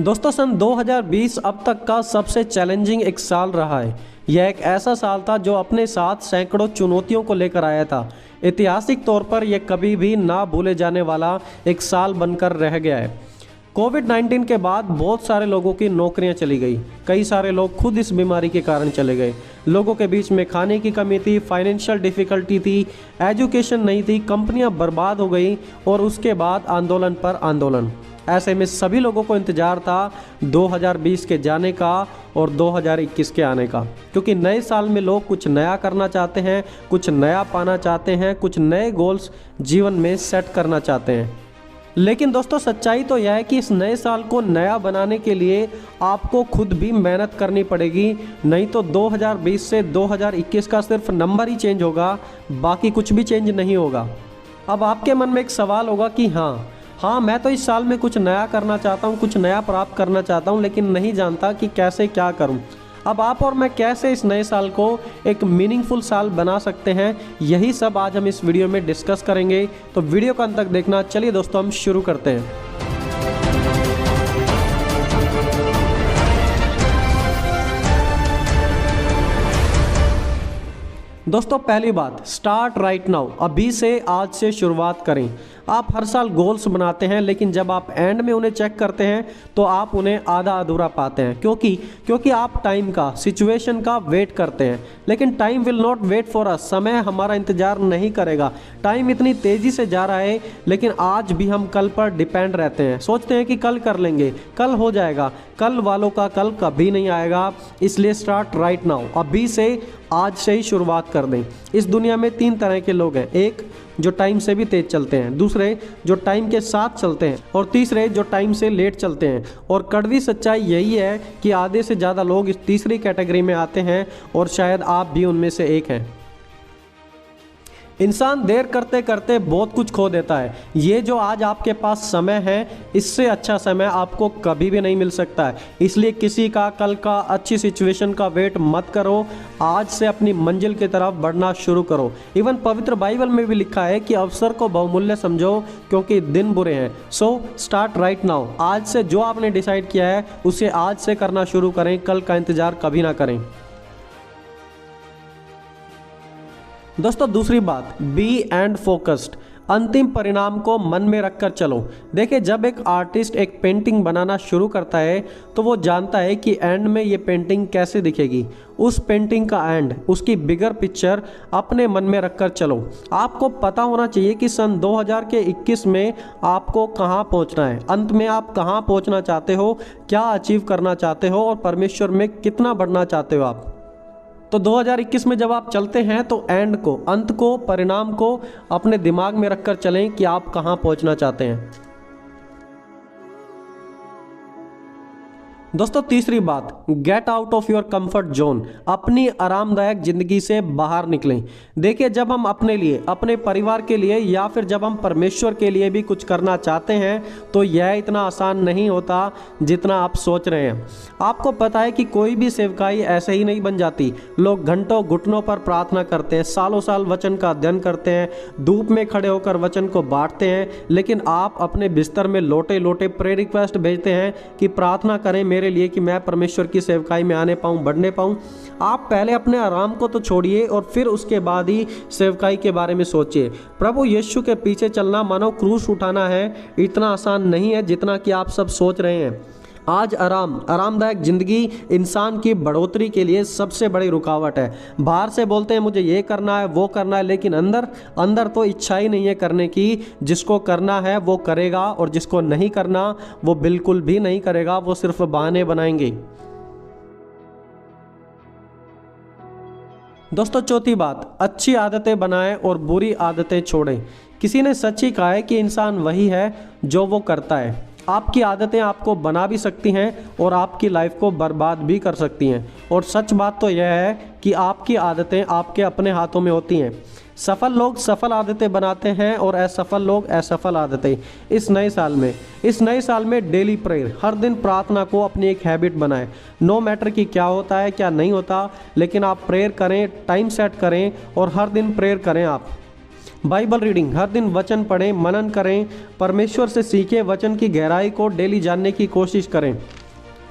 दोस्तों सन 2020 अब तक का सबसे चैलेंजिंग एक साल रहा है। यह एक ऐसा साल था जो अपने साथ सैकड़ों चुनौतियों को लेकर आया था। ऐतिहासिक तौर पर यह कभी भी ना भूले जाने वाला एक साल बनकर रह गया है। कोविड-19 के बाद बहुत सारे लोगों की नौकरियां चली गई। कई सारे लोग खुद इस बीमारी के कारण चले गए। लोगों के बीच में खाने की कमी थी, फाइनेंशियल डिफ़िकल्टी थी, एजुकेशन नहीं थी, कंपनियां बर्बाद हो गई और उसके बाद आंदोलन पर आंदोलन। ऐसे में सभी लोगों को इंतज़ार था 2020 के जाने का और 2021 के आने का, क्योंकि नए साल में लोग कुछ नया करना चाहते हैं, कुछ नया पाना चाहते हैं, कुछ नए गोल्स जीवन में सेट करना चाहते हैं। लेकिन दोस्तों सच्चाई तो यह है कि इस नए साल को नया बनाने के लिए आपको खुद भी मेहनत करनी पड़ेगी, नहीं तो 2020 से 2021 का सिर्फ नंबर ही चेंज होगा, बाकी कुछ भी चेंज नहीं होगा। अब आपके मन में एक सवाल होगा कि हाँ मैं तो इस साल में कुछ नया करना चाहता हूँ, कुछ नया प्राप्त करना चाहता हूँ, लेकिन नहीं जानता कि कैसे क्या करूँ। अब आप और मैं कैसे इस नए साल को एक मीनिंगफुल साल बना सकते हैं, यही सब आज हम इस वीडियो में डिस्कस करेंगे। तो वीडियो को अंत तक देखना। चलिए दोस्तों हम शुरू करते हैं। दोस्तों पहली बात, स्टार्ट राइट नाउ। अभी से, आज से शुरुआत करें। आप हर साल गोल्स बनाते हैं, लेकिन जब आप एंड में उन्हें चेक करते हैं तो आप उन्हें आधा अधूरा पाते हैं, क्योंकि आप टाइम का, सिचुएशन का वेट करते हैं। लेकिन time will not wait for us. समय हमारा इंतजार नहीं करेगा। टाइम इतनी तेज़ी से जा रहा है, लेकिन आज भी हम कल पर डिपेंड रहते हैं। सोचते हैं कि कल कर लेंगे, कल हो जाएगा। कल वालों का कल कभी नहीं आएगा। इसलिए स्टार्ट राइट नाउ। अभी से, आज से ही शुरुआत कर दें। इस दुनिया में 3 तरह के लोग हैं। एक, जो टाइम से भी तेज चलते हैं, दूसरे जो टाइम के साथ चलते हैं, और तीसरे जो टाइम से लेट चलते हैं। और कड़वी सच्चाई यही है कि आधे से ज़्यादा लोग इस तीसरी कैटेगरी में आते हैं, और शायद आप भी उनमें से एक हैं। इंसान देर करते करते बहुत कुछ खो देता है। ये जो आज आपके पास समय है, इससे अच्छा समय आपको कभी भी नहीं मिल सकता है। इसलिए किसी का, कल का, अच्छी सिचुएशन का वेट मत करो। आज से अपनी मंजिल की तरफ बढ़ना शुरू करो। इवन पवित्र बाइबल में भी लिखा है कि अवसर को बहुमूल्य समझो, क्योंकि दिन बुरे हैं। So start right now. आज से जो आपने डिसाइड किया है उसे आज से करना शुरू करें। कल का इंतजार कभी ना करें। दोस्तों दूसरी बात, बी एंड फोकस्ड। अंतिम परिणाम को मन में रखकर चलो। देखिए, जब एक आर्टिस्ट एक पेंटिंग बनाना शुरू करता है तो वो जानता है कि एंड में ये पेंटिंग कैसे दिखेगी। उस पेंटिंग का एंड, उसकी बिगर पिक्चर अपने मन में रखकर चलो। आपको पता होना चाहिए कि सन 2021 में आपको कहाँ पहुँचना है। अंत में आप कहाँ पहुँचना चाहते हो, क्या अचीव करना चाहते हो, और परमेश्वर में कितना बढ़ना चाहते हो आप। तो 2021 में जब आप चलते हैं तो एंड को, अंत को, परिणाम को अपने दिमाग में रखकर चलें कि आप कहां पहुंचना चाहते हैं। दोस्तों तीसरी बात, get out of your comfort zone. अपनी आरामदायक जिंदगी से बाहर निकलें। देखिए, जब हम अपने लिए, अपने परिवार के लिए, या फिर जब हम परमेश्वर के लिए भी कुछ करना चाहते हैं तो यह इतना आसान नहीं होता जितना आप सोच रहे हैं। आपको पता है कि कोई भी सेवकाई ऐसे ही नहीं बन जाती। लोग घंटों घुटनों पर प्रार्थना करते हैं, सालों साल वचन का अध्ययन करते हैं, धूप में खड़े होकर वचन को बांटते हैं, लेकिन आप अपने बिस्तर में लोटे लोटे प्रे रिक्वेस्ट भेजते हैं कि प्रार्थना करें मेरे लिए कि मैं परमेश्वर की सेवकाई में आने पाऊं, बढ़ने पाऊं। आप पहले अपने आराम को तो छोड़िए और फिर उसके बाद ही सेवकाई के बारे में सोचिए। प्रभु यीशु के पीछे चलना मानो क्रूस उठाना है। इतना आसान नहीं है जितना कि आप सब सोच रहे हैं। आज आरामदायक जिंदगी इंसान की बढ़ोतरी के लिए सबसे बड़ी रुकावट है। बाहर से बोलते हैं मुझे ये करना है, वो करना है, लेकिन अंदर तो इच्छा ही नहीं है करने की। जिसको करना है वो करेगा, और जिसको नहीं करना वो बिल्कुल भी नहीं करेगा। वो सिर्फ बहाने बनाएंगे। दोस्तों चौथी बात, अच्छी आदतें बनाएं और बुरी आदतें छोड़ें। किसी ने सच ही कहा है कि इंसान वही है जो वो करता है। आपकी आदतें आपको बना भी सकती हैं और आपकी लाइफ को बर्बाद भी कर सकती हैं। और सच बात तो यह है कि आपकी आदतें आपके अपने हाथों में होती हैं। सफल लोग सफल आदतें बनाते हैं और असफल लोग असफल आदतें। इस नए साल में डेली प्रेयर, हर दिन प्रार्थना को अपनी एक हैबिट बनाएं। नो मैटर कि क्या होता है क्या नहीं होता, लेकिन आप प्रेयर करें, टाइम सेट करें और हर दिन प्रेयर करें आप। बाइबल रीडिंग, हर दिन वचन पढ़ें, मनन करें, परमेश्वर से सीखें, वचन की गहराई को डेली जानने की कोशिश करें।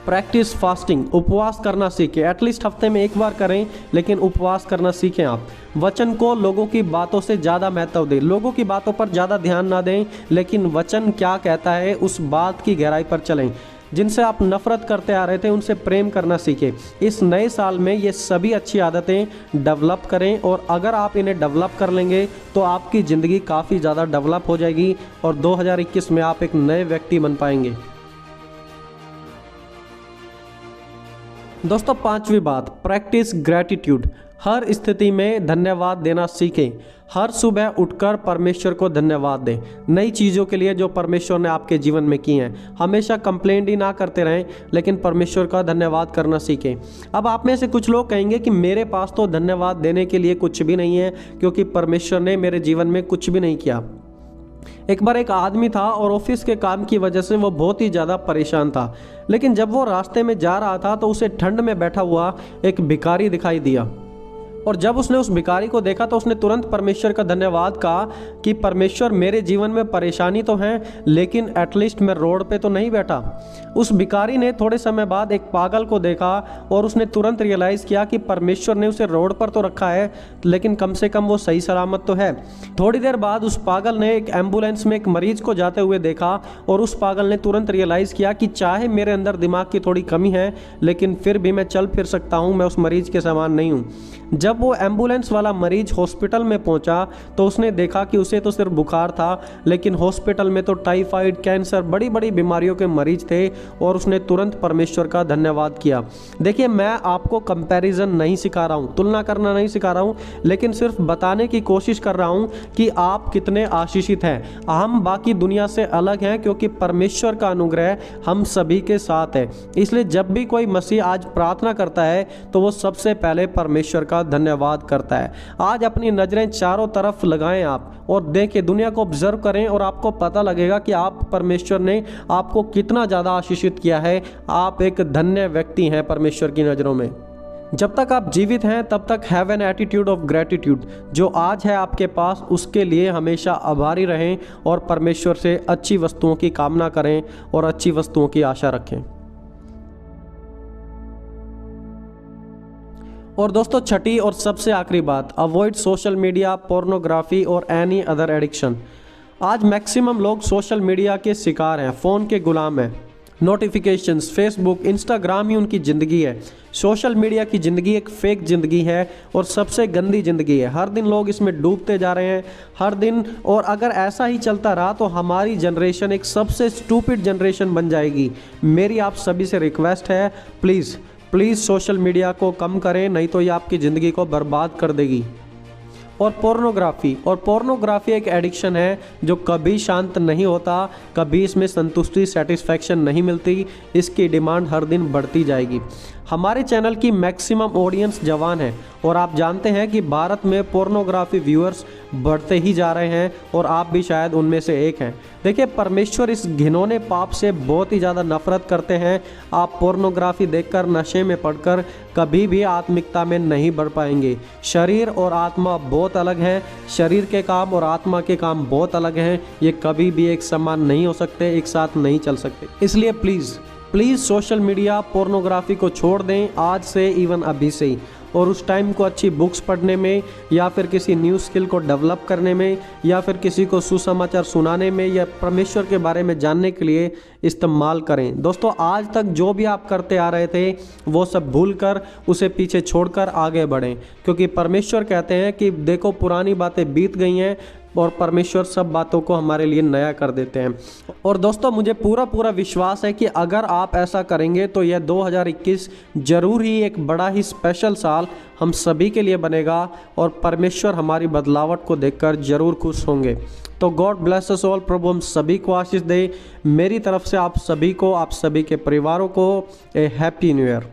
प्रैक्टिस फास्टिंग, उपवास करना सीखें, एटलीस्ट हफ्ते में एक बार करें लेकिन उपवास करना सीखें आप। वचन को लोगों की बातों से ज़्यादा महत्व दें, लोगों की बातों पर ज़्यादा ध्यान ना दें, लेकिन वचन क्या कहता है उस बात की गहराई पर चलें। जिनसे आप नफरत करते आ रहे थे उनसे प्रेम करना सीखें। इस नए साल में ये सभी अच्छी आदतें डेवलप करें, और अगर आप इन्हें डेवलप कर लेंगे तो आपकी ज़िंदगी काफ़ी ज़्यादा डेवलप हो जाएगी और 2021 में आप एक नए व्यक्ति बन पाएंगे। दोस्तों, पांचवी बात, प्रैक्टिस ग्रैटिट्यूड। हर स्थिति में धन्यवाद देना सीखें। हर सुबह उठकर परमेश्वर को धन्यवाद दें, नई चीज़ों के लिए जो परमेश्वर ने आपके जीवन में की हैं। हमेशा कंप्लेंट ही ना करते रहें, लेकिन परमेश्वर का धन्यवाद करना सीखें। अब आप में से कुछ लोग कहेंगे कि मेरे पास तो धन्यवाद देने के लिए कुछ भी नहीं है, क्योंकि परमेश्वर ने मेरे जीवन में कुछ भी नहीं किया। एक बार एक आदमी था और ऑफिस के काम की वजह से वो बहुत ही ज़्यादा परेशान था, लेकिन जब वो रास्ते में जा रहा था तो उसे ठंड में बैठा हुआ एक भिखारी दिखाई दिया। और जब उसने उस भिखारी को देखा तो उसने तुरंत परमेश्वर का धन्यवाद कहा कि परमेश्वर, मेरे जीवन में परेशानी तो है, लेकिन एटलीस्ट मैं रोड पे तो नहीं बैठा। उस भिखारी ने थोड़े समय बाद एक पागल को देखा और उसने तुरंत रियलाइज़ किया कि परमेश्वर ने उसे रोड पर तो रखा है, लेकिन कम से कम वो सही सलामत तो है। थोड़ी देर बाद उस पागल ने एक एम्बुलेंस में एक मरीज को जाते हुए देखा और उस पागल ने तुरंत रियलाइज़ किया कि चाहे मेरे अंदर दिमाग की थोड़ी कमी है, लेकिन फिर भी मैं चल फिर सकता हूँ, मैं उस मरीज के समान नहीं हूँ। जब वो एम्बुलेंस वाला मरीज हॉस्पिटल में पहुंचा तो उसने देखा कि उसे तो सिर्फ बुखार था, लेकिन हॉस्पिटल में तो टाइफाइड, कैंसर, बड़ी बड़ी बीमारियों के मरीज थे, और उसने तुरंत परमेश्वर का धन्यवाद किया। देखिए, मैं आपको कंपैरिजन नहीं सिखा रहा हूँ, तुलना करना नहीं सिखा रहा हूँ, लेकिन सिर्फ बताने की कोशिश कर रहा हूँ कि आप कितने आशीषित हैं। हम बाकी दुनिया से अलग हैं क्योंकि परमेश्वर का अनुग्रह हम सभी के साथ है। इसलिए जब भी कोई मसीह आज प्रार्थना करता है तो वो सबसे पहले परमेश्वर का धन्यवाद करता है। आज अपनी नजरें चारों तरफ लगाएं आप और देखें, दुनिया को ऑब्जर्व करें, और आपको पता लगेगा कि आप, परमेश्वर ने आपको कितना ज़्यादा आशीषित किया है। आप एक धन्य व्यक्ति हैं परमेश्वर की नज़रों में। जब तक आप जीवित हैं तब तक have an attitude of gratitude. जो आज है आपके पास उसके लिए हमेशा आभारी रहें और परमेश्वर से अच्छी वस्तुओं की कामना करें और अच्छी वस्तुओं की आशा रखें। और दोस्तों, छठी और सबसे आखिरी बात, अवॉइड सोशल मीडिया, पोर्नोग्राफी और एनी अदर एडिक्शन। आज मैक्सिमम लोग सोशल मीडिया के शिकार हैं, फ़ोन के गुलाम हैं। नोटिफिकेशंस, फेसबुक, इंस्टाग्राम ही उनकी ज़िंदगी है। सोशल मीडिया की ज़िंदगी एक फेक ज़िंदगी है और सबसे गंदी ज़िंदगी है। हर दिन लोग इसमें डूबते जा रहे हैं, हर दिन। और अगर ऐसा ही चलता रहा तो हमारी जनरेशन एक सबसे स्टूपिड जनरेशन बन जाएगी। मेरी आप सभी से रिक्वेस्ट है, प्लीज़ सोशल मीडिया को कम करें, नहीं तो ये आपकी ज़िंदगी को बर्बाद कर देगी। और पोर्नोग्राफी एक एडिक्शन है जो कभी शांत नहीं होता, कभी इसमें संतुष्टि, सेटिस्फैक्शन नहीं मिलती। इसकी डिमांड हर दिन बढ़ती जाएगी। हमारे चैनल की मैक्सिमम ऑडियंस जवान है और आप जानते हैं कि भारत में पोर्नोग्राफी व्यूअर्स बढ़ते ही जा रहे हैं और आप भी शायद उनमें से एक हैं। देखिए, परमेश्वर इस घिनौने पाप से बहुत ही ज़्यादा नफरत करते हैं। आप पोर्नोग्राफी देखकर, नशे में पड़कर कभी भी आत्मिकता में नहीं बढ़ पाएंगे। शरीर और आत्मा बहुत अलग हैं, शरीर के काम और आत्मा के काम बहुत अलग हैं। ये कभी भी एक समान नहीं हो सकते, एक साथ नहीं चल सकते। इसलिए प्लीज़ सोशल मीडिया, पोर्नोग्राफी को छोड़ दें आज से, इवन अभी से ही। और उस टाइम को अच्छी बुक्स पढ़ने में, या फिर किसी न्यू स्किल को डेवलप करने में, या फिर किसी को सुसमाचार सुनाने में, या परमेश्वर के बारे में जानने के लिए इस्तेमाल करें। दोस्तों, आज तक जो भी आप करते आ रहे थे वो सब भूलकर, उसे पीछे छोड़कर आगे बढ़ें, क्योंकि परमेश्वर कहते हैं कि देखो, पुरानी बातें बीत गई हैं और परमेश्वर सब बातों को हमारे लिए नया कर देते हैं। और दोस्तों, मुझे पूरा विश्वास है कि अगर आप ऐसा करेंगे तो यह 2021 जरूर ही एक बड़ा ही स्पेशल साल हम सभी के लिए बनेगा और परमेश्वर हमारी बदलावट को देखकर जरूर खुश होंगे। तो गॉड ब्लेस अस ऑल। प्रभु हम सभी को आशीष दे। मेरी तरफ से आप सभी को, आप सभी के परिवारों को ए हैप्पी न्यू ईयर।